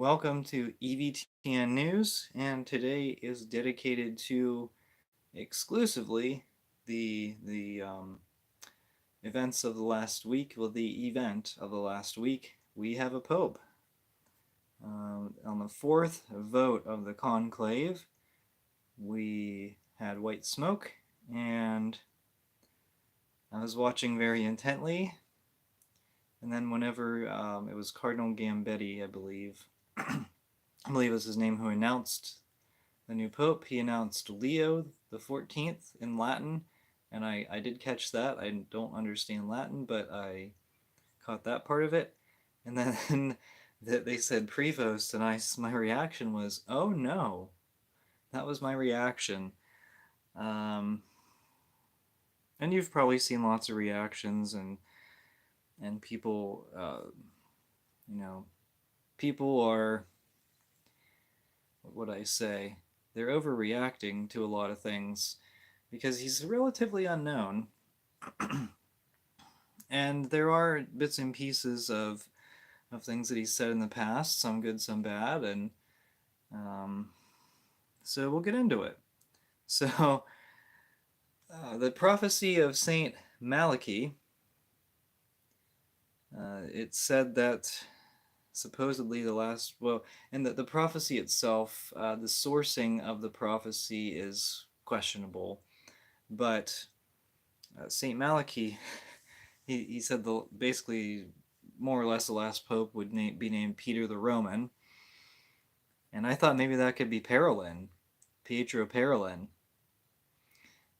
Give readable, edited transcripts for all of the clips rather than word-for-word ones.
Welcome to EVTN News, and today is dedicated to exclusively the events of the last week. Well, the event of the last week, we have a pope. On the fourth vote of the conclave, we had white smoke, and I was watching very intently. And then whenever it was Cardinal Gambetti, I believe, I believe was his name, who announced the new pope. He announced Leo the 14th in Latin, and I did catch that. I don't understand Latin, but I caught that part of it. And then that they said Prevost, and my reaction was, oh no, that was my reaction. Um, and you've probably seen lots of reactions, and people, you know, people are, what would I say? They're overreacting to a lot of things because he's relatively unknown. And there are bits and pieces of things that he's said in the past, some good, some bad, and um, so we'll get into it. So, the prophecy of Saint Malachi, it said that supposedly and the prophecy itself, the sourcing of the prophecy is questionable, but Saint Malachi, he said basically more or less the last pope would be named Peter the Roman, and I thought maybe that could be Parolin, Pietro Parolin,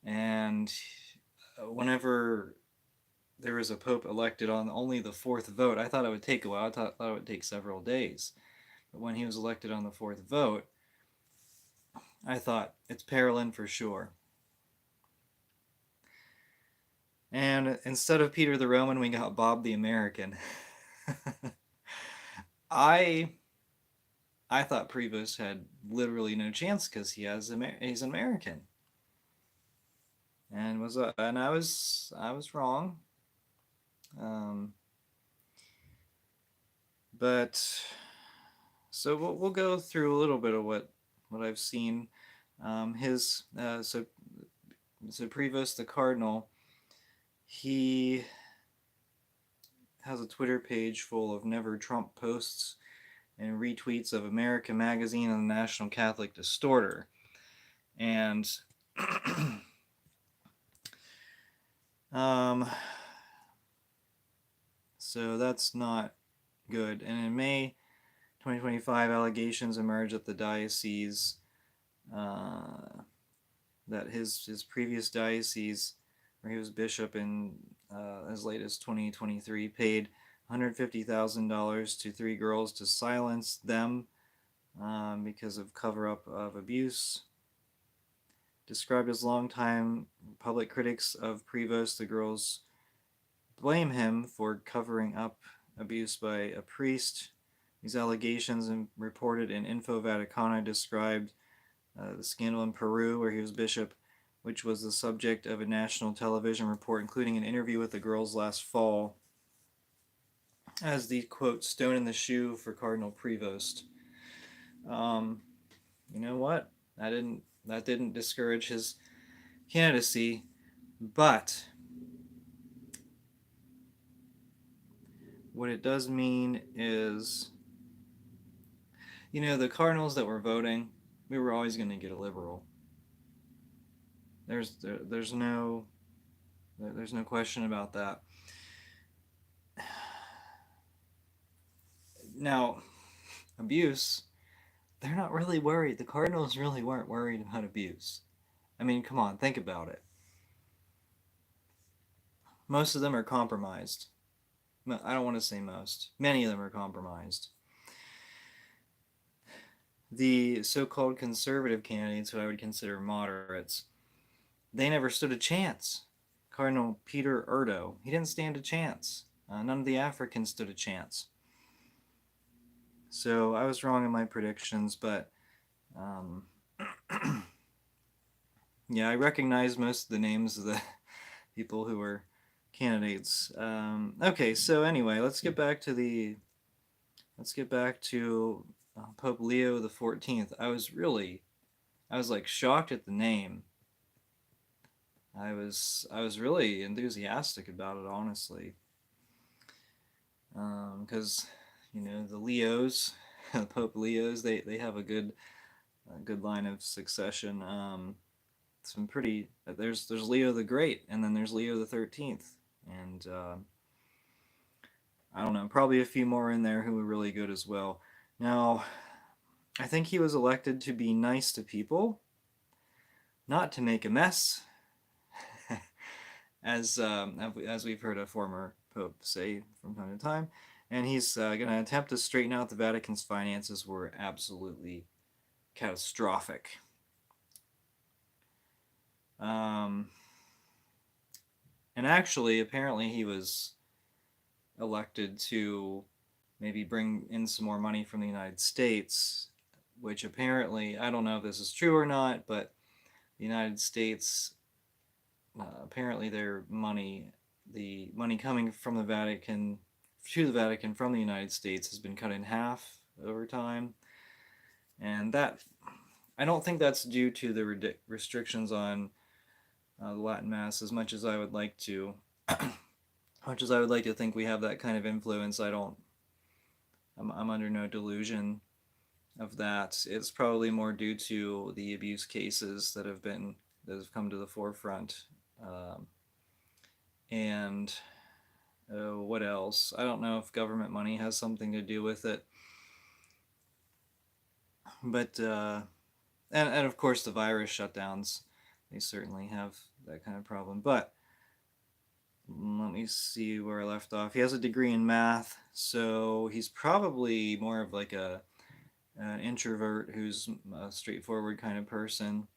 and whenever there was a pope elected on only the fourth vote, I thought it would take a while. I thought it would take several days, but when he was elected on the fourth vote, I thought it's Parolin for sure. And instead of Peter the Roman, we got Bob the American. I I thought Prevost had literally no chance because he's an American, and I was wrong. Um, but so we'll go through a little bit of what I've seen. His so Prevost the Cardinal, he has a Twitter page full of Never Trump posts and retweets of America Magazine and the National Catholic Distorter, and um, so that's not good. And in May 2025, allegations emerged at the diocese that his previous diocese, where he was bishop in as late as 2023, paid $150,000 to three girls to silence them because of cover-up of abuse. Described as longtime public critics of Prevost, the girls blame him for covering up abuse by a priest. These allegations, reported in Info Vaticana, described the scandal in Peru, where he was bishop, which was the subject of a national television report, including an interview with the girls last fall, as the quote stone in the shoe for Cardinal Prevost. Um, you know what? That didn't discourage his candidacy, but what it does mean is, the Cardinals that were voting, we were always going to get a liberal. There's no question about that. Now, abuse, they're not really worried. The Cardinals really weren't worried about abuse. I mean, come on, think about it. Most of them are compromised. I don't want to say most. Many of them are compromised. The so-called conservative candidates, who I would consider moderates, they never stood a chance. Cardinal Peter Erdo, he didn't stand a chance. None of the Africans stood a chance. So I was wrong in my predictions, but yeah, I recognize most of the names of the people who were candidates. Okay, so anyway, let's get back to Pope Leo the 14th. I was like shocked at the name. I was really enthusiastic about it, honestly, because the Leos, Pope Leos, they have a good line of succession. Some pretty there's Leo the Great, and then there's Leo the 13th, and I don't know, probably a few more in there who were really good as well. Now, I think he was elected to be nice to people, not to make a mess, as we've heard a former pope say from time to time. And he's going to attempt to straighten out the Vatican's finances were absolutely catastrophic. Um, and actually, apparently, he was elected to maybe bring in some more money from the United States, which apparently, I don't know if this is true or not, but the United States, apparently the money coming from the Vatican to the Vatican from the United States has been cut in half over time. And that, I don't think that's due to the restrictions on the Latin Mass as much as I would like to. Much as I would like to think we have that kind of influence, I'm under no delusion of that. It's probably more due to the abuse cases that have come to the forefront. Um, and what else? I don't know if government money has something to do with it, but and of course the virus shutdowns, they certainly have that kind of problem. But let me see where I left off. He has a degree in math, so he's probably more of like an introvert who's a straightforward kind of person.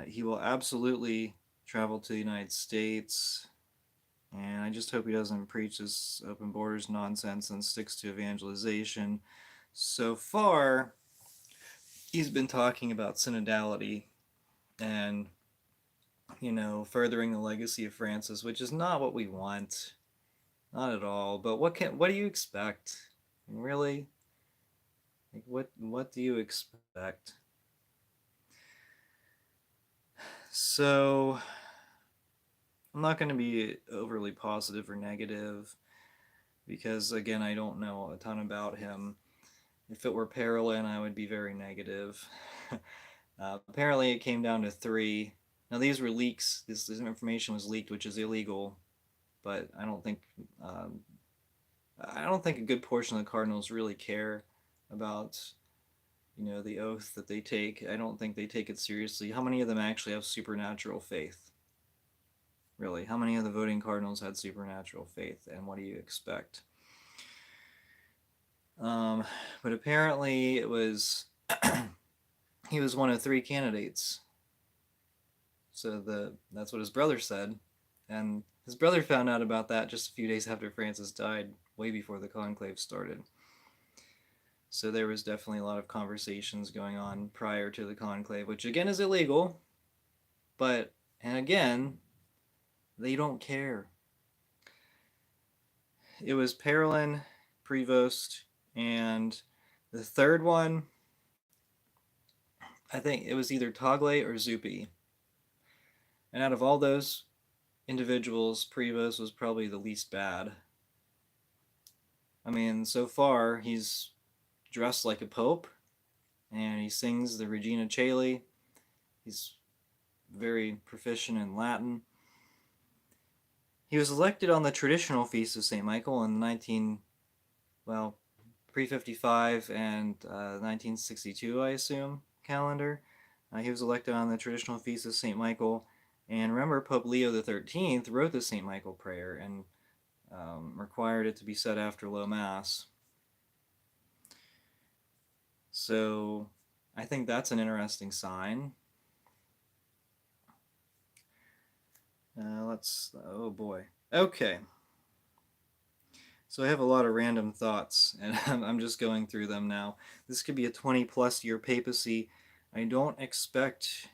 He will absolutely travel to the United States, and I just hope he doesn't preach this open borders nonsense and sticks to evangelization. So far, he's been talking about synodality and furthering the legacy of Francis, which is not what we want, not at all. But what do you expect? Really, like what do you expect? So I'm not going to be overly positive or negative because again I don't know a ton about him. If it were Parolin, I would be very negative. Apparently, it came down to three. Now these were leaks. This information was leaked, which is illegal. But I don't think a good portion of the Cardinals really care about the oath that they take. I don't think they take it seriously. How many of them actually have supernatural faith? Really, how many of the voting Cardinals had supernatural faith, and what do you expect? Um, but apparently, it was he was one of three candidates. So that's what his brother said, and his brother found out about that just a few days after Francis died, way before the conclave started. So there was definitely a lot of conversations going on prior to the conclave, which again is illegal, but and again, they don't care. It was Parolin, Prevost, and the third one, I think it was either Tagle or Zuppi. And out of all those individuals, Prevost was probably the least bad. I mean, so far he's dressed like a pope, and he sings the Regina Caeli. He's very proficient in Latin. He was elected on the traditional feast of St. Michael in pre-55 and 1962, I assume, calendar. He was elected on the traditional feast of St. Michael. And remember, Pope Leo the 13th wrote the St. Michael prayer and required it to be said after low mass. So I think that's an interesting sign. Oh boy. Okay. So I have a lot of random thoughts, and I'm just going through them now. This could be a 20-plus year papacy. I don't expect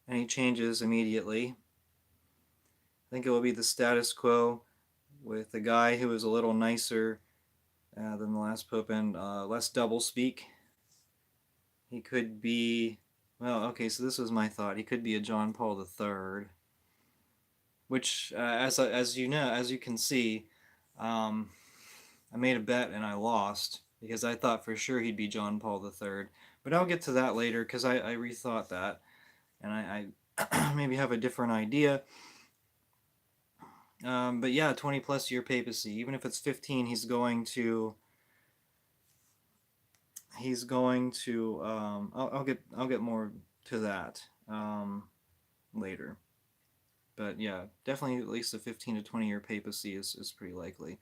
any changes immediately. I think it will be the status quo with a guy who is a little nicer than the last pope, and less doublespeak. He could be, well, okay, so this was my thought. He could be a John Paul III, which, as you know, as you can see, um, I made a bet and I lost because I thought for sure he'd be John Paul III. But I'll get to that later because I rethought that and I maybe have a different idea. But yeah, 20 plus year papacy. Even if it's 15, he's going to. I'll get more to that later. But yeah, definitely at least a 15 to 20 year papacy is pretty likely.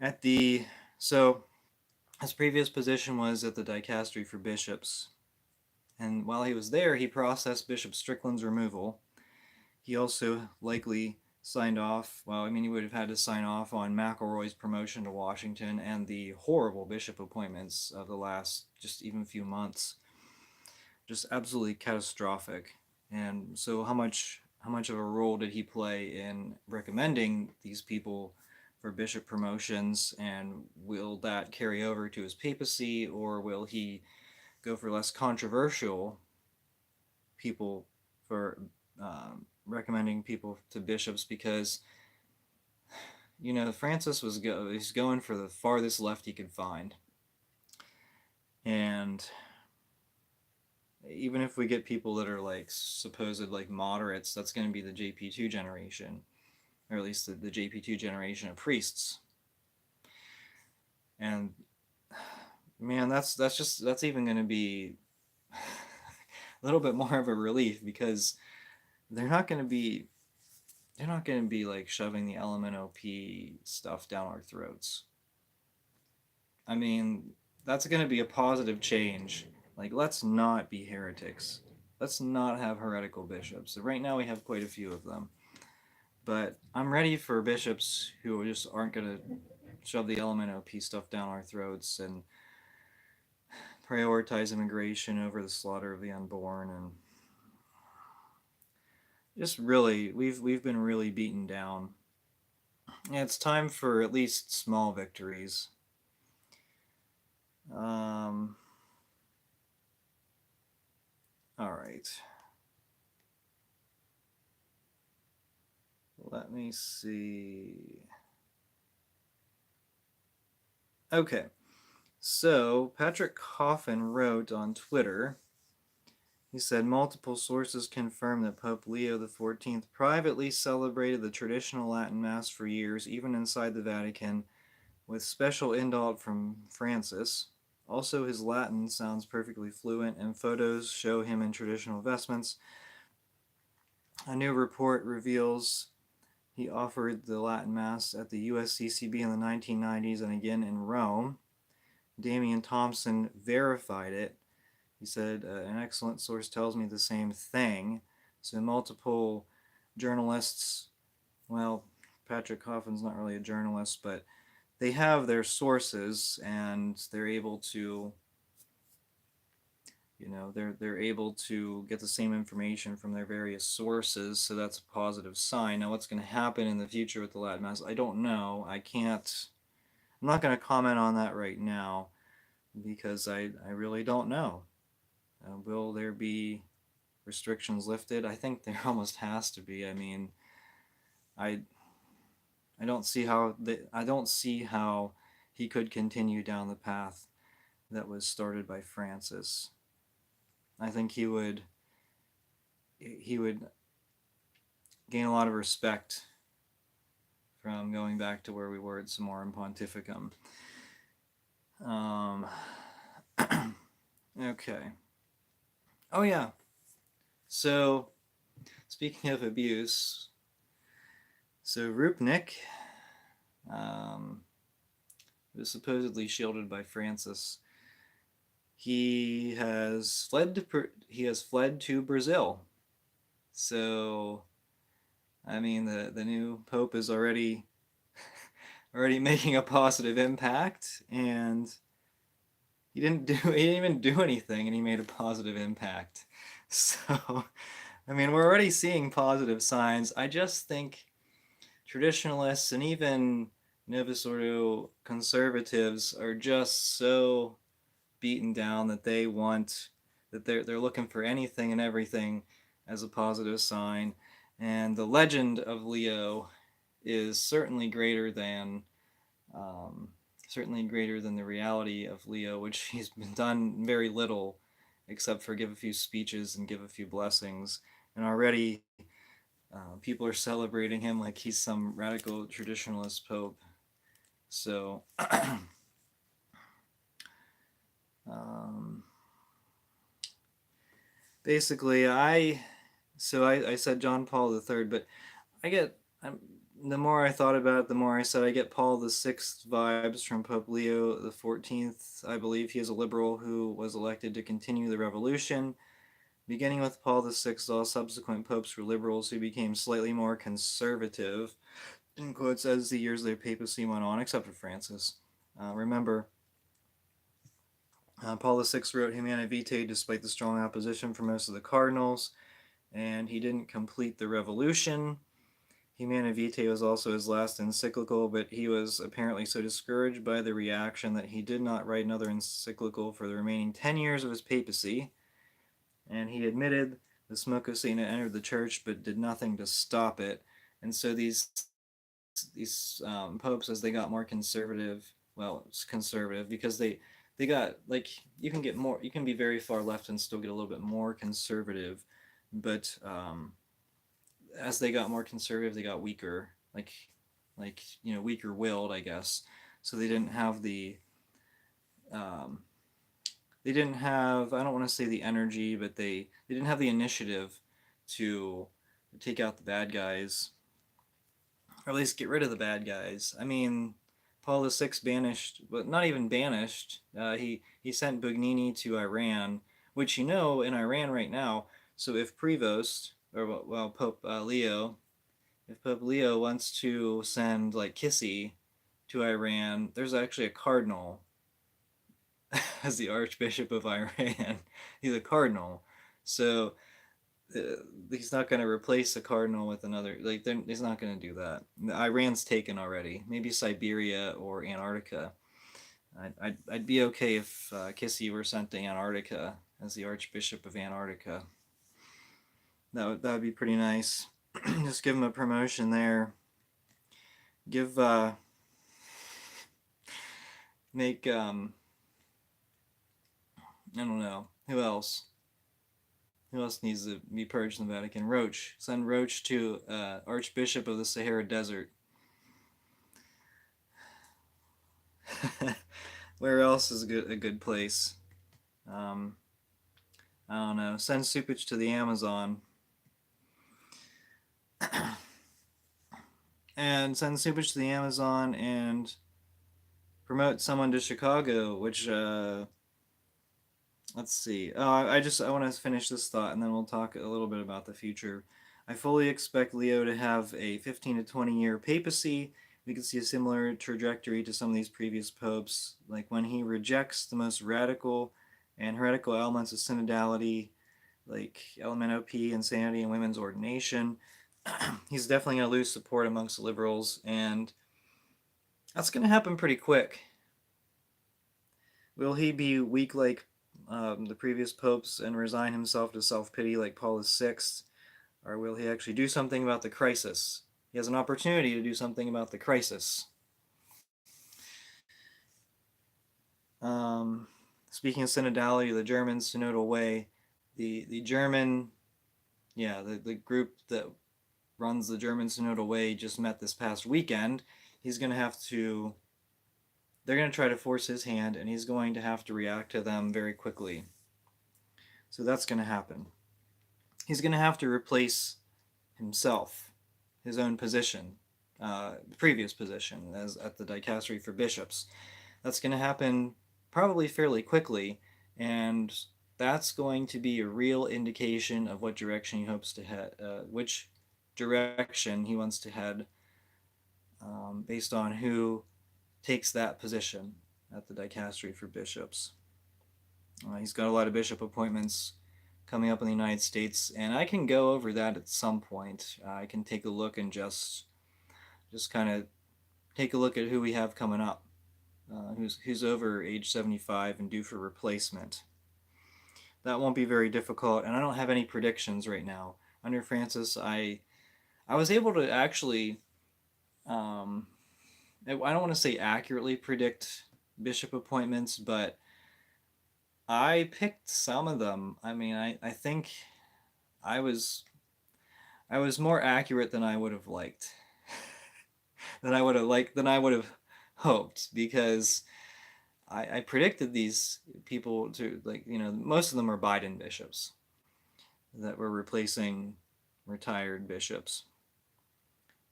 At the so his previous position was at the dicastery for bishops, and while he was there, he processed Bishop Strickland's removal. He also likely signed off. Well, I mean, he would have had to sign off on McElroy's promotion to Washington and the horrible bishop appointments of the last just even few months, just absolutely catastrophic. And so, how much of a role did he play in recommending these people for bishop promotions? And will that carry over to his papacy, or will he go for less controversial people for recommending people to bishops? Because Francis he's going for the farthest left he could find, and even if we get people that are like supposed like moderates, that's going to be the JP2 generation, or at least the JP2 generation of priests. And man, that's even going to be a little bit more of a relief because they're not going to be they're not going to be like shoving the LMNOP stuff down our throats. I mean, that's going to be a positive change. Like, let's not be heretics. Let's not have heretical bishops. Right now, we have quite a few of them. But I'm ready for bishops who just aren't going to shove the LMNOP stuff down our throats and prioritize immigration over the slaughter of the unborn. And just really, we've been really beaten down. And it's time for at least small victories. Um, all right. Let me see. Okay. So, Patrick Coffin wrote on Twitter, he said, multiple sources confirm that Pope Leo XIV privately celebrated the traditional Latin Mass for years, even inside the Vatican, with special indult from Francis. Also, his Latin sounds perfectly fluent, and photos show him in traditional vestments. A new report reveals he offered the Latin Mass at the USCCB in the 1990s and again in Rome. Damian Thompson verified it. He said, an excellent source tells me the same thing. So multiple journalists, well, Patrick Coffin's not really a journalist, but they have their sources and they're able to, they're able to get the same information from their various sources. So that's a positive sign. Now, what's going to happen in the future with the Latin Mass, I don't know. I'm not going to comment on that right now because I really don't know. Will there be restrictions lifted? I think there almost has to be. I mean, I I don't see how he could continue down the path that was started by Francis. I think he would gain a lot of respect from going back to where we were at Summorum Pontificum. Okay. Oh yeah. So, speaking of abuse, so Rupnik was supposedly shielded by Francis. He has fled to Brazil. So, I mean, the new pope is already making a positive impact, and he didn't even do anything, and he made a positive impact. So, I mean, we're already seeing positive signs. I just think traditionalists and even Novus Ordo conservatives are just so beaten down that they're looking for anything and everything as a positive sign, and the legend of Leo is um, certainly greater than the reality of Leo, which he's been done very little except for give a few speeches and give a few blessings, and already people are celebrating him like he's some radical traditionalist pope. So um, basically, I said John Paul III, but I get I'm, the more I thought about it, the more I said I get Paul the Sixth vibes from Pope Leo the 14th. I believe he is a liberal who was elected to continue the revolution. Beginning with Paul the Sixth, all subsequent popes were liberals who became slightly more conservative, in quotes, as the years of their papacy went on, except for Francis. Remember, Paul the Sixth wrote Humanae Vitae despite the strong opposition from most of the cardinals, and he didn't complete the revolution. Humanae Vitae was also his last encyclical, but he was apparently so discouraged by the reaction that he did not write another encyclical for the remaining 10 years of his papacy. And he admitted the smoke of Satan had entered the church, but did nothing to stop it. And so these popes, as they got more conservative, well, it's conservative because they got like you can be very far left and still get a little bit more conservative, but as they got more conservative, they got weaker, weaker willed, I guess. So um, they didn't have I don't want to say the energy, but they didn't have the initiative to take out the bad guys, or at least get rid of the bad guys. I mean, Paul VI banished, but not even banished. He sent Bugnini to Iran, which in Iran right now. So if Prevost or well Pope Leo, if Pope Leo wants to send like Kissy to Iran, there's actually a cardinal as the Archbishop of Iran. He's a cardinal, so uh, he's not going to replace a cardinal with another. Like he's not going to do that. Iran's taken already. Maybe Siberia or Antarctica. I'd be okay if Kissy were sent to Antarctica as the Archbishop of Antarctica. That would be pretty nice. Just give him a promotion there. Give make I don't know who else. Who else needs to be purged in the Vatican? Roach. Send Roach to Archbishop of the Sahara Desert. Where else is a good place? Um, I don't know. Send Supich to the Amazon. And send Supich to the Amazon and promote someone to Chicago, which let's see. I want to finish this thought and then we'll talk a little bit about the future. I fully expect Leo to have a 15 to 20 year papacy. We could see a similar trajectory to some of these previous popes, like when he rejects the most radical and heretical elements of synodality, like LMNOP, insanity, and women's ordination. He's definitely going to lose support amongst liberals, and that's going to happen pretty quick. Will he be weak like the previous popes and resign himself to self pity like Paul VI? Or will he actually do something about the crisis? He has an opportunity to do something about the crisis. Speaking of synodality, the German synodal way, the German, the group that runs the German synodal way just met this past weekend. He's going to have to they're going to try to force his hand, and he's going to have to react to them very quickly. So that's going to happen. He's going to have to replace himself, his own position, the previous position as at the dicastery for bishops. That's going to happen probably fairly quickly, and that's going to be a real indication of what direction he hopes to head, which direction he wants to head, based on who takes that position at the dicastery for bishops. He's got a lot of bishop appointments coming up in the United States, and I can go over that at some point. I can take a look and just kind of take a look at who we have coming up, who's over age 75 and due for replacement. That won't be very difficult, and I don't have any predictions right now. Under Francis, I was able to actually, um, I don't want to say accurately predict bishop appointments, but I picked some of them. I mean, I think I was I was more accurate than I would have liked, than I would have hoped, because I predicted these people to, like, most of them are Biden bishops that were replacing retired bishops,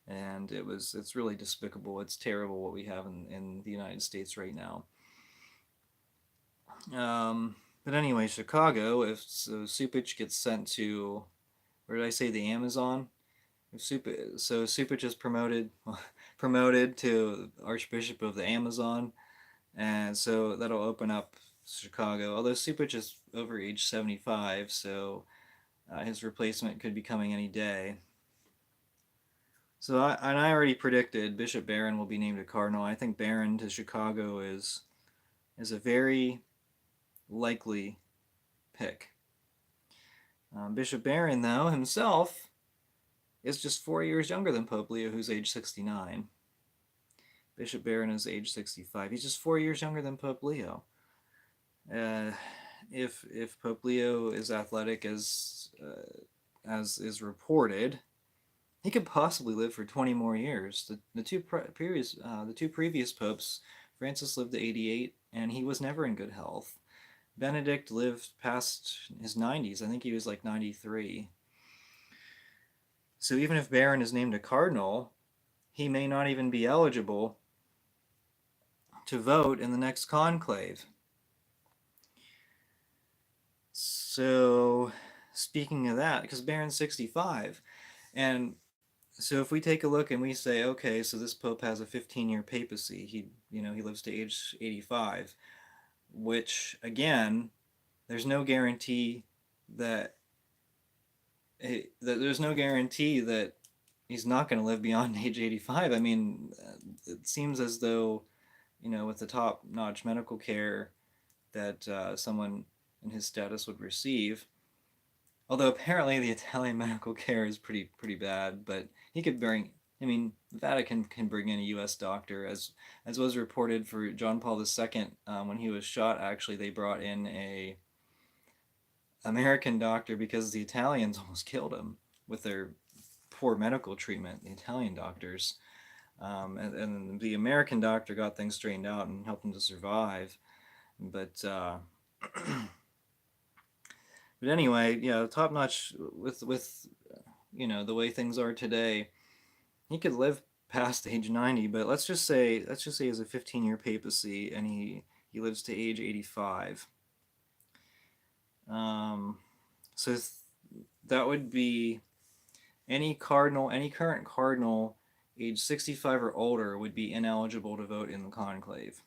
and it's really despicable. It's terrible what we have in the United States right now. But anyway, Chicago, if so, Supich gets sent to, where did I say, the Amazon? If Supich is promoted to Archbishop of the Amazon, and so that'll open up Chicago. Although Supich is over age 75, so his replacement could be coming any day. So I already predicted Bishop Barron will be named a cardinal. I think Barron to Chicago is a very likely pick. Bishop Barron, though, himself is just 4 years younger than Pope Leo, who's age 69. Bishop Barron is age 65. He's just 4 years younger than Pope Leo. Uh, if Pope Leo is athletic as is reported, he could possibly live for 20 more years. The two previous popes, Francis lived to 88, and he was never in good health. Benedict lived past his 90s. I think he was like 93. So even if Barron is named a cardinal, he may not even be eligible to vote in the next conclave. So, speaking of that, because Barron's 65, and so if we take a look and we say, okay, so this pope has a 15-year papacy, he lives to age 85, which again, there's no guarantee that there's no guarantee that he's not going to live beyond age 85. I mean, it seems as though, with the top-notch medical care that someone in his status would receive. Although apparently the Italian medical care is pretty bad, but he could bring. I mean, the Vatican can bring in a U.S. doctor, as was reported for John Paul II when he was shot. Actually, they brought in a American doctor because the Italians almost killed him with their poor medical treatment. The Italian doctors, and the American doctor got things straightened out and helped him to survive. But but anyway, yeah, top notch with the way things are today. He could live past age 90, but let's just say he has a 15-year papacy and he lives to age 85. So that would be any current cardinal age 65 or older would be ineligible to vote in the conclave.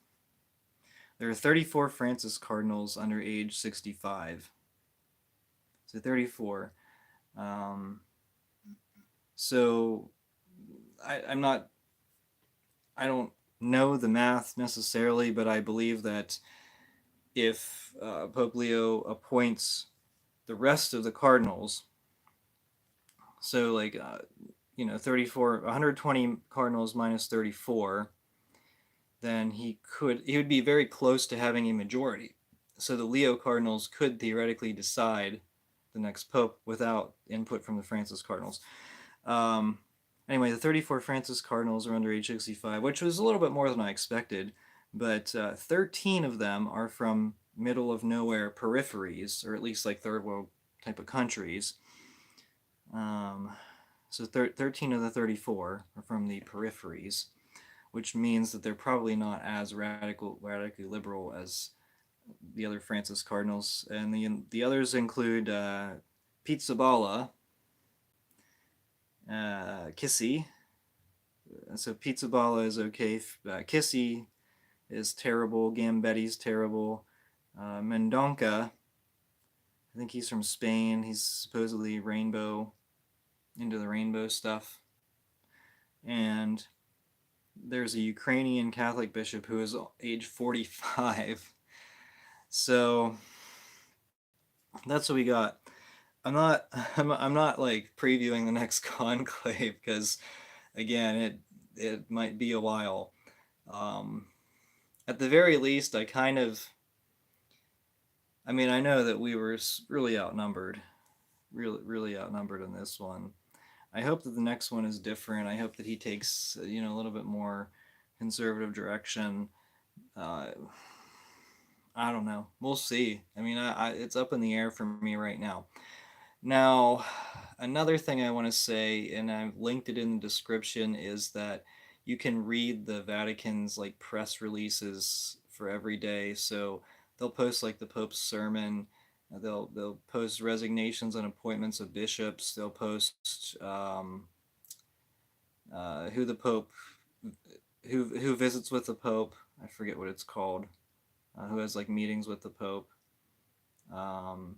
There are 34 Francis cardinals under age 65. So 34. So I'm not. I don't know the math necessarily, but I believe that if Pope Leo appoints the rest of the cardinals, so like 34, 120 cardinals minus 34, then he would be very close to having a majority. So the Leo cardinals could theoretically decide the next pope without input from the Francis cardinals. Anyway, the 34 Francis cardinals are under age 65, which was a little bit more than I expected, but 13 of them are from middle of nowhere peripheries, or at least like third world type of countries. So 13 of the 34 are from the peripheries, which means that they're probably not as radically liberal as the other Francis cardinals. And the others include Pizzaballa, Kissy. So Pizzaballa is okay. Kissy is terrible. Gambetti's terrible. Mendonca, I think he's from Spain. He's supposedly into the rainbow stuff. And there's a Ukrainian Catholic bishop who is age 45. So that's what we got. I'm not I'm not like previewing the next conclave because again it might be a while. Um, at the very least, I mean I know that we were really outnumbered, really outnumbered in this one. I hope that the next one is different. I hope that he takes a little bit more conservative direction. Uh, I don't know. We'll see. I mean, it's up in the air for me right now. Now, another thing I want to say, and I've linked it in the description, is that you can read the Vatican's like press releases for every day. So they'll post like the Pope's sermon. They'll post resignations and appointments of bishops. They'll post who the Pope who visits with the Pope. I forget what it's called. Who has like meetings with the Pope. Um,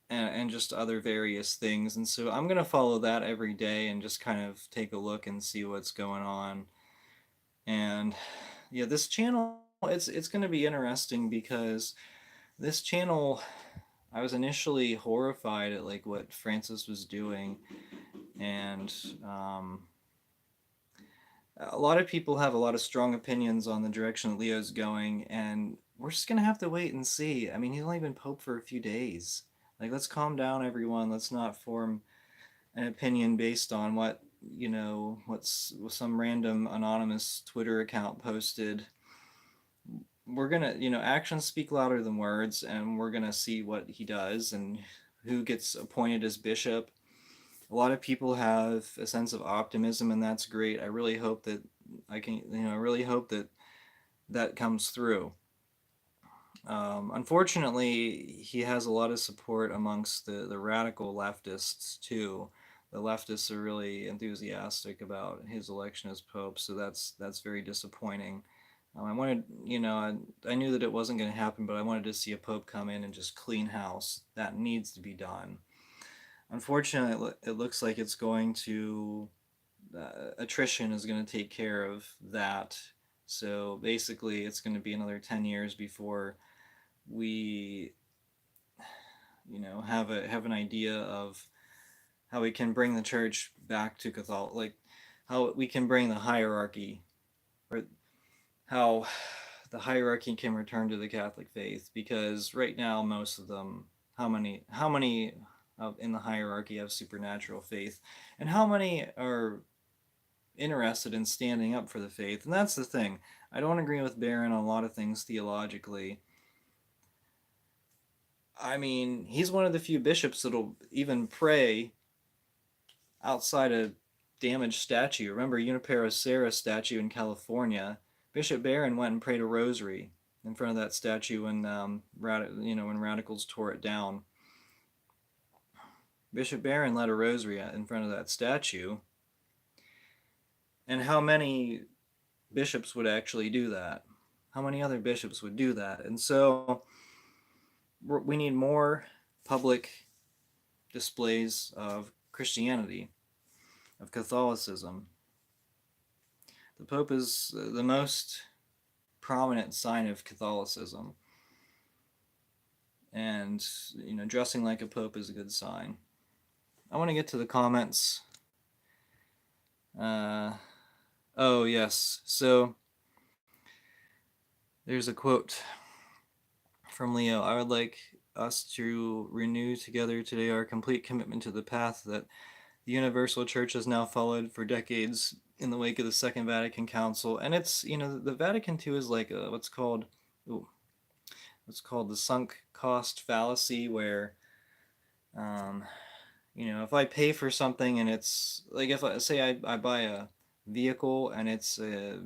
and just other various things. And so I'm going to follow that every day and just kind of take a look and see what's going on. And yeah, this channel it's going to be interesting because this channel I was initially horrified at like what Francis was doing and a lot of people have a lot of strong opinions on the direction that Leo's going and we're just going to have to wait and see. I mean, he's only been pope for a few days. Like let's calm down everyone. Let's not form an opinion based on what's some random anonymous Twitter account posted. We're gonna, actions speak louder than words, and we're gonna see what he does and who gets appointed as bishop. A lot of people have a sense of optimism, and that's great. I really hope that I really hope that that comes through. Unfortunately, he has a lot of support amongst the radical leftists too. The leftists are really enthusiastic about his election as pope, so that's very disappointing. I wanted, I knew that it wasn't going to happen, but I wanted to see a pope come in and just clean house. That needs to be done. Unfortunately, it looks like it's going to attrition is going to take care of that. So basically, it's going to be another 10 years before we have an idea of how we can bring the church back to Catholic, like how we can bring the hierarchy, or how the hierarchy can return to the Catholic faith. Because right now, most of them, how many in the hierarchy have supernatural faith, and how many are interested in standing up for the faith? And that's the thing. I don't agree with Barron on a lot of things theologically. I mean, he's one of the few bishops that'll even pray outside a damaged statue. Remember Junipero Serra statue in California? Bishop Barron went and prayed a rosary in front of that statue when radicals tore it down. Bishop Barron led a rosary in front of that statue. And how many bishops would actually do that? How many other bishops would do that? And so we need more public displays of Christianity, of Catholicism. The Pope is the most prominent sign of Catholicism. And, dressing like a Pope is a good sign. I want to get to the comments. Oh, yes. So, there's a quote from Leo. I would like us to renew together today our complete commitment to the path that the Universal Church has now followed for decades in the wake of the Second Vatican Council. And it's, the Vatican II is like what's called the sunk cost fallacy, where, if I pay for something and it's like, if I say I buy a vehicle and it's a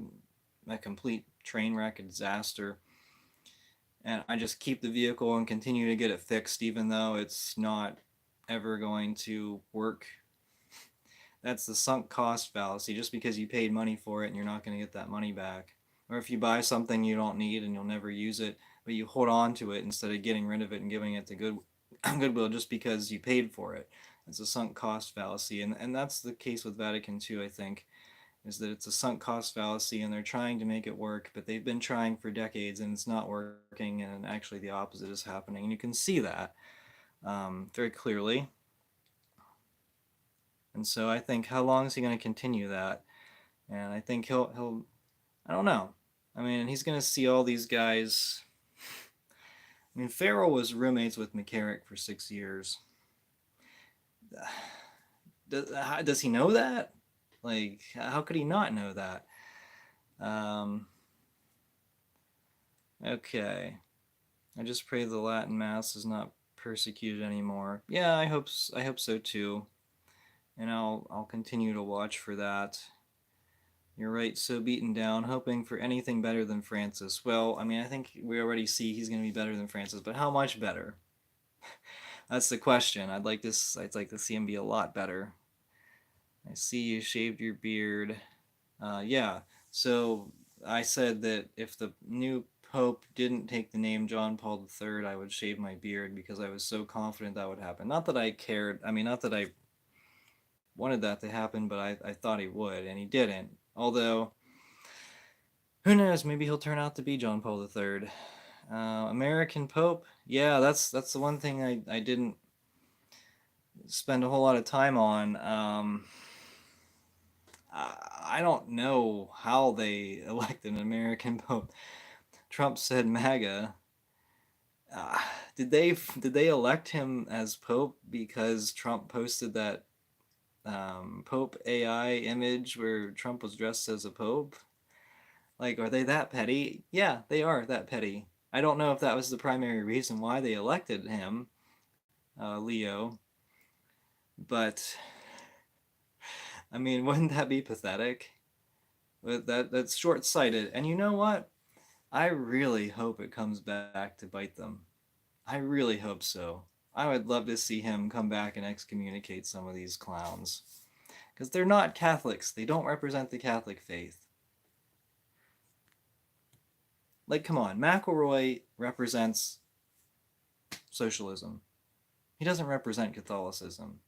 complete train wreck, a disaster, and I just keep the vehicle and continue to get it fixed even though it's not ever going to work. That's the sunk cost fallacy. Just because you paid money for it and you're not going to get that money back. Or if you buy something you don't need and you'll never use it, but you hold on to it instead of getting rid of it and giving it to Goodwill just because you paid for it. It's a sunk cost fallacy. And that's the case with Vatican II, I think. is that it's a sunk cost fallacy and they're trying to make it work, but they've been trying for decades and it's not working, and actually the opposite is happening. And you can see that very clearly. And so I think, how long is he going to continue that? And I think he'll I don't know. I mean, he's going to see all these guys. I mean, Farrell was roommates with McCarrick for 6 years. Does he know that? Like, how could he not know that? Um, okay. I just pray the Latin Mass is not persecuted anymore. Yeah, I hope so too. And I'll continue to watch for that. You're right, so beaten down, hoping for anything better than Francis. Well, I mean, I think we already see he's going to be better than Francis, but how much better? That's the question. I'd like to see him be a lot better. I see you shaved your beard. Yeah. So I said that if the new Pope didn't take the name John Paul III, I would shave my beard because I was so confident that would happen. Not that I cared. I mean, not that I wanted that to happen, but I thought he would, and he didn't. Although, who knows? Maybe he'll turn out to be John Paul III. American Pope. Yeah, that's the one thing I didn't spend a whole lot of time on. I don't know how they elected an American Pope. Trump said MAGA. Uh, did they elect him as Pope because Trump posted that Pope AI image where Trump was dressed as a Pope? Like, are they that petty? Yeah, they are that petty. I don't know if that was the primary reason why they elected him, Leo, but I mean, wouldn't that be pathetic? That's short-sighted. And you know what? I really hope it comes back to bite them. I really hope so. I would love to see him come back and excommunicate some of these clowns. Because they're not Catholics. They don't represent the Catholic faith. Like, come on. McElroy represents socialism. He doesn't represent Catholicism.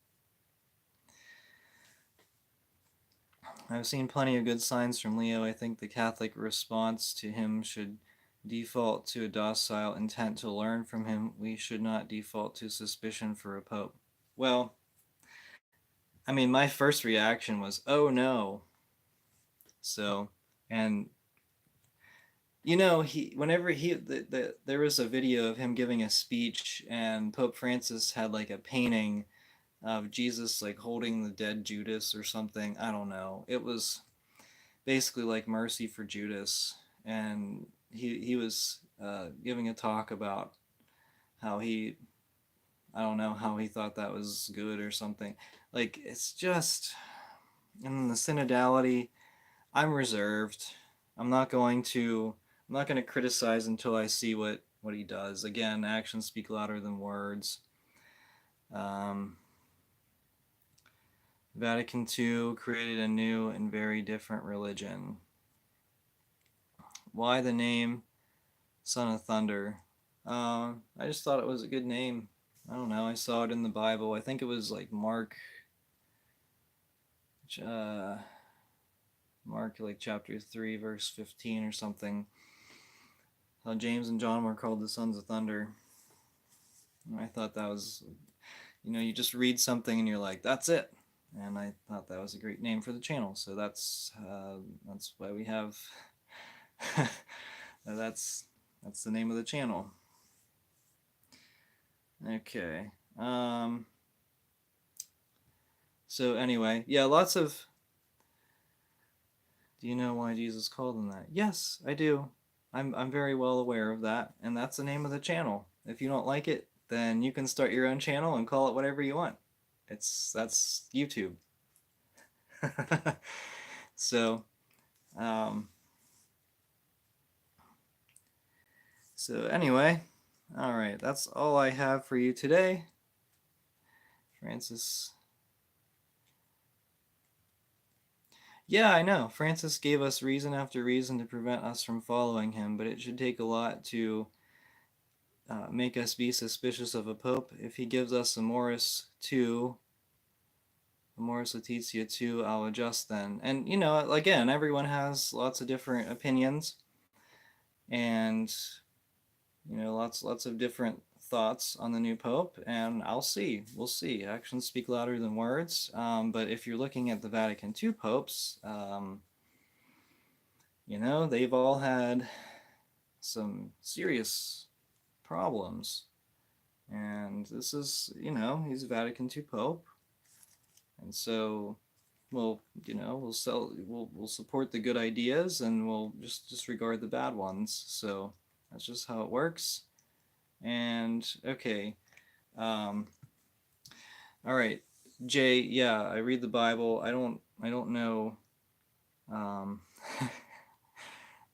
I've seen plenty of good signs from Leo. I think the Catholic response to him should default to a docile intent to learn from him. We should not default to suspicion for a pope. Well, I mean, my first reaction was, oh no. So, and you know, there was a video of him giving a speech, and Pope Francis had like a painting of Jesus like holding the dead Judas or something. I don't know. It was basically like mercy for Judas, and he was giving a talk about how he I don't know how he thought that was good or something. Like it's just, and then the synodality. I'm reserved. I'm not going to I'm not going to criticize until I see what he does. Again, actions speak louder than words. Um, Vatican II created a new and very different religion. Why the name Son of Thunder? I just thought it was a good name. I don't know. I saw it in the Bible. I think it was like uh, Mark like chapter 3, verse 15 or something. How James and John were called the sons of thunder. And I thought that was, you just read something and you're like, that's it. And I thought that was a great name for the channel. So that's why we have. that's the name of the channel. Okay. So anyway, yeah, lots of. Do you know why Jesus called him that? Yes, I do. I'm very well aware of that, and that's the name of the channel. If you don't like it, then you can start your own channel and call it whatever you want. That's YouTube. So, um, so anyway, all right, that's all I have for you today. Francis. Yeah, I know. Francis gave us reason after reason to prevent us from following him, but it should take a lot to make us be suspicious of a pope. If he gives us Amoris 2, Amoris Laetitia too, I'll adjust then. And again, everyone has lots of different opinions, and lots of different thoughts on the new pope, and we'll see. Actions speak louder than words. But if you're looking at the Vatican II popes, they've all had some serious problems, and this is, he's a Vatican II pope, and so we'll support the good ideas, and we'll just disregard the bad ones. So that's just how it works. And okay, all right, Jay. Yeah, I read the Bible. I don't know. Um,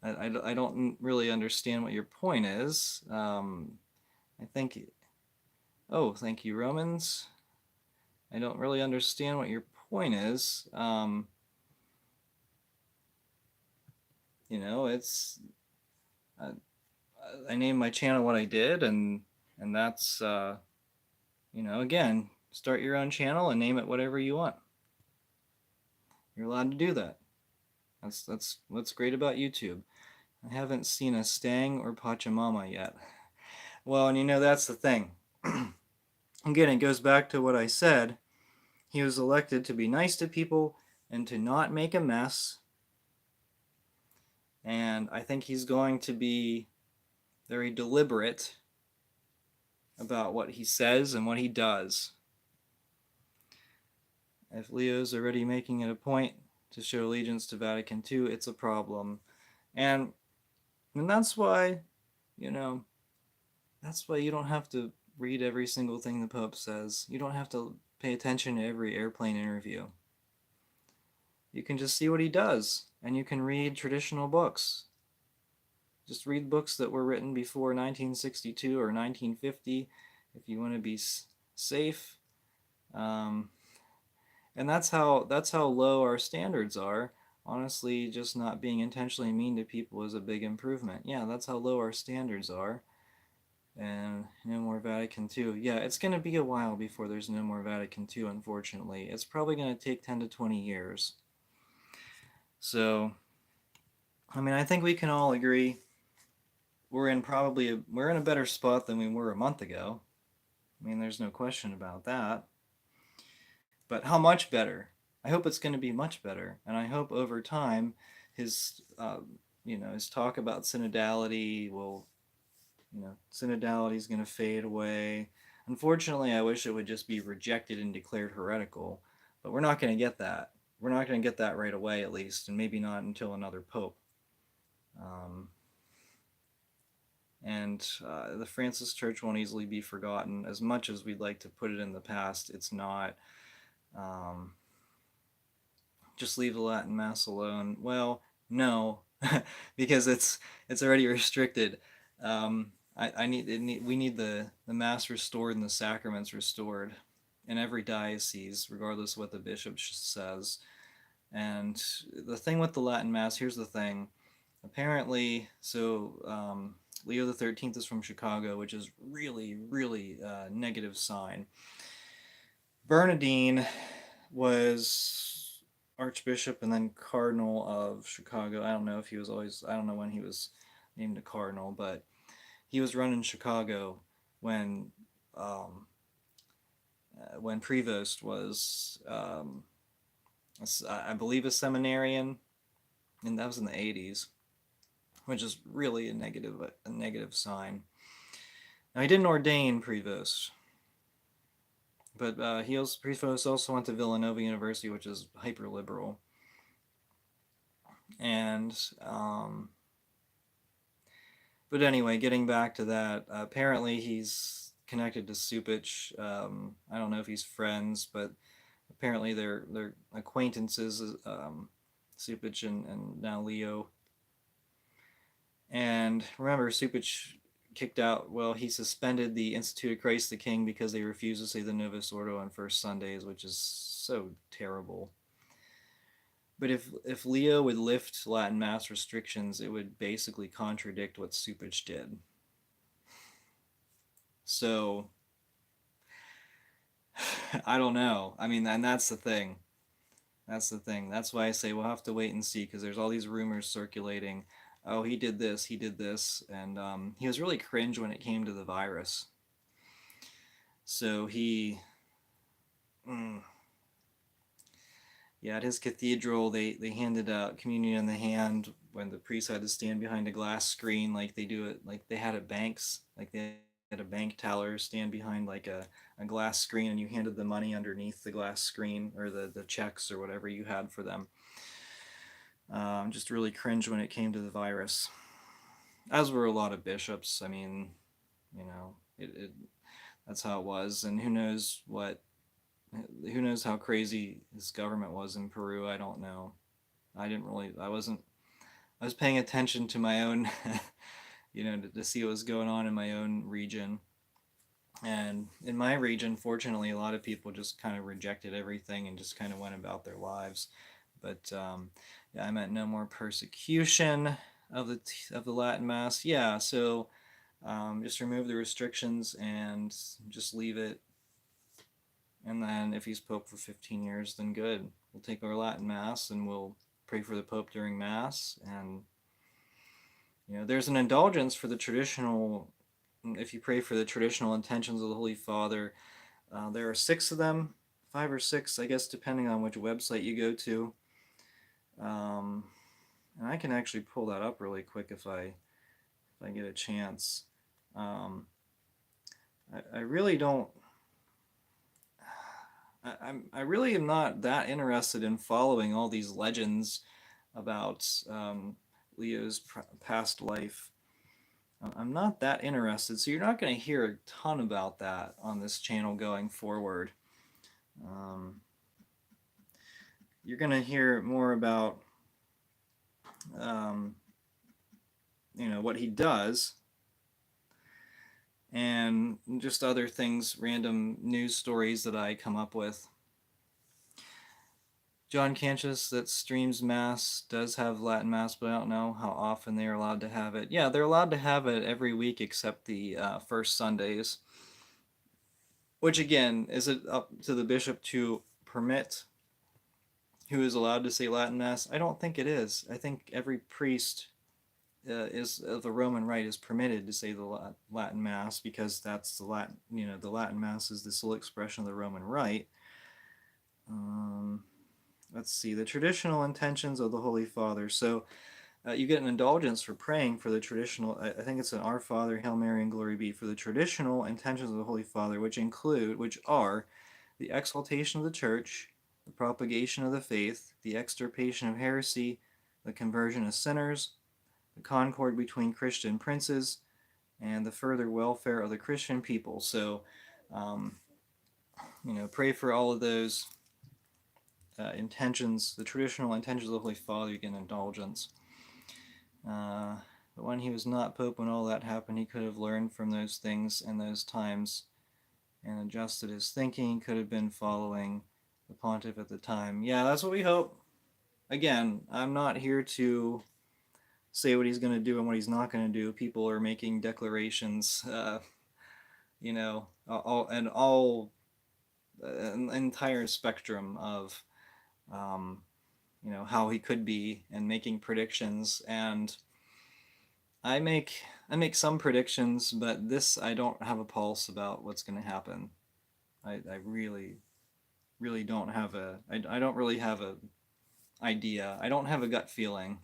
I don't really understand what your point is. I think. Oh, thank you, Romans. I don't really understand what your point is. It's I named my channel what I did, and that's again, start your own channel and name it whatever you want. You're allowed to do that. That's what's great about YouTube. I haven't seen a Stang or Pachamama yet. Well, and that's the thing. Again, it goes back to what I said. He was elected to be nice to people and to not make a mess. And I think he's going to be very deliberate about what he says and what he does. If Leo's already making it a point to show allegiance to Vatican II, it's a problem. And that's why, that's why you don't have to read every single thing the Pope says. You don't have to pay attention to every airplane interview. You can just see what he does, and you can read traditional books. Just read books that were written before 1962 or 1950 if you want to be safe. And that's how low our standards are. Honestly, just not being intentionally mean to people is a big improvement. Yeah, that's how low our standards are. And no more Vatican II. Yeah, it's going to be a while before there's no more Vatican II, unfortunately. It's probably going to take 10 to 20 years. So, I think we can all agree we're in a better spot than we were a month ago. There's no question about that. But how much better? I hope it's going to be much better, and I hope over time his his talk about synodality will synodality is going to fade away. Unfortunately, I wish it would just be rejected and declared heretical, but we're not going to get that. We're not going to get that right away, at least, and maybe not until another pope. The Francis Church won't easily be forgotten. As much as we'd like to put it in the past, it's not. Just leave the Latin Mass alone. Well, no, because it's already restricted. We need the Mass restored and the sacraments restored in every diocese, regardless of what the bishop says. And the thing with the Latin Mass, here's the thing. Apparently, Leo the 13th is from Chicago, which is really, really negative sign. Bernardine was Archbishop and then Cardinal of Chicago. I don't know when he was named a cardinal, but he was running Chicago when Prevost was, I believe, a seminarian, and that was in the 80s, which is really a negative sign. Now, he didn't ordain Prevost, but Prevost also went to Villanova University, which is hyper liberal. And but anyway, getting back to that, apparently he's connected to Supich. I don't know if he's friends, but apparently they're acquaintances. Supich and now Leo. And remember, Supich he suspended the Institute of Christ the King because they refused to say the Novus Ordo on first Sundays, which is so terrible. But if Leo would lift Latin Mass restrictions, it would basically contradict what Supich did. So, I don't know. I mean, and that's the thing. That's the thing. That's why I say we'll have to wait and see because there's all these rumors circulating. Oh, he did this, and he was really cringe when it came to the virus. So mm, yeah, at his cathedral, they handed out communion in the hand when the priest had to stand behind a glass screen, like they do it, like they had at banks, like they had a bank teller stand behind like a glass screen, and you handed the money underneath the glass screen or the checks or whatever you had for them. Just really cringe when it came to the virus, as were a lot of bishops. I mean, that's how it was, and who knows how crazy this government was in Peru. I don't know. I wasn't, I was paying attention to my own, to see what was going on in my own region. And in my region, fortunately, a lot of people just kind of rejected everything and just kind of went about their lives. But yeah, I meant no more persecution of the Latin Mass. Yeah, so just remove the restrictions and just leave it. And then if he's Pope for 15 years, then good. We'll take our Latin Mass and we'll pray for the Pope during Mass. And, there's an indulgence for the traditional, if you pray for the traditional intentions of the Holy Father. There are 6 of them, 5 or 6, I guess, depending on which website you go to. And I can actually pull that up really quick if I get a chance. I really don't. I really am not that interested in following all these legends about Leo's past life. I'm not that interested, so you're not going to hear a ton about that on this channel going forward. Um, you're going to hear more about, um, what he does, and just other things, random news stories that I come up with. John Canchus that streams Mass does have Latin Mass, but I don't know how often they are allowed to have it. Yeah, they're allowed to have it every week except the first Sundays, which again, is it up to the bishop to permit who is allowed to say Latin Mass? I don't think it is. I think every priest is of the Roman Rite is permitted to say the Latin Mass because that's the Latin. The Latin Mass is the sole expression of the Roman Rite. Let's see, the traditional intentions of the Holy Father. So you get an indulgence for praying for the traditional, I think it's an Our Father, Hail Mary, and Glory Be, for the traditional intentions of the Holy Father, which are the exaltation of the Church, the propagation of the faith, the extirpation of heresy, the conversion of sinners, the concord between Christian princes, and the further welfare of the Christian people. So, pray for all of those intentions, the traditional intentions of the Holy Father. You get an indulgence. But when he was not Pope, when all that happened, he could have learned from those things and those times and adjusted his thinking, could have been following the pontiff at the time. Yeah, that's what we hope. Again, I'm not here to say what he's going to do and what he's not going to do. People are making declarations, an entire spectrum of, how he could be, and making predictions. And I make some predictions, but this, I don't have a pulse about what's going to happen. I really don't have I don't really have a idea. I don't have a gut feeling.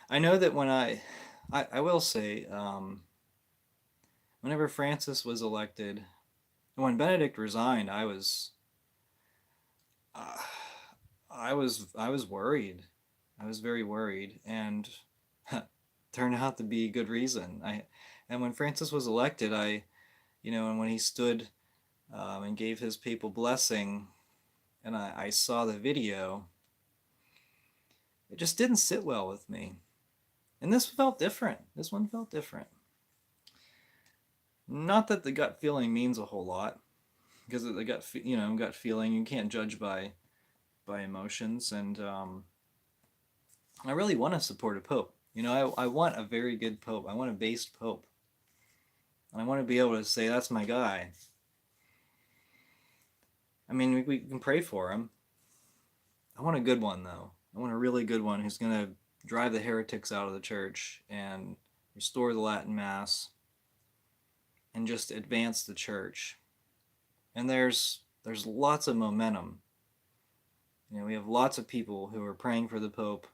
I know that when I will say, whenever Francis was elected, when Benedict resigned, uh, I was worried. I was very worried, and turned out to be good reason. And when Francis was elected, and when he stood and gave his papal blessing, and I saw the video, it just didn't sit well with me. And this felt different. This one felt different. Not that the gut feeling means a whole lot, because the gut feeling, you can't judge by emotions. And I really want to support a pope. I want a very good pope. I want a based pope. And I want to be able to say, that's my guy. I mean, we can pray for him. I want a good one, though. I want a really good one who's going to drive the heretics out of the church and restore the Latin Mass and just advance the church. And there's lots of momentum. You know, we have lots of people who are praying for the Pope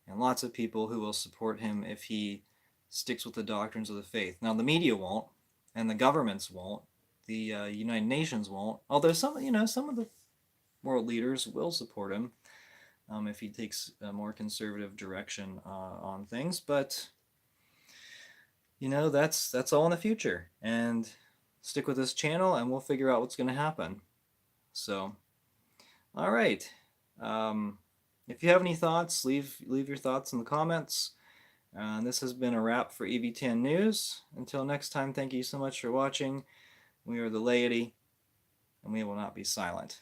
and lots of people who will support him if he sticks with the doctrines of the faith. Now, the media won't, and the governments won't, the United Nations won't. Although some of the world leaders will support him if he takes a more conservative direction on things. But that's all in the future. And stick with this channel, and we'll figure out what's going to happen. So, all right. If you have any thoughts, leave your thoughts in the comments. This has been a wrap for EVTN News. Until next time, thank you so much for watching. We are the laity, and we will not be silent.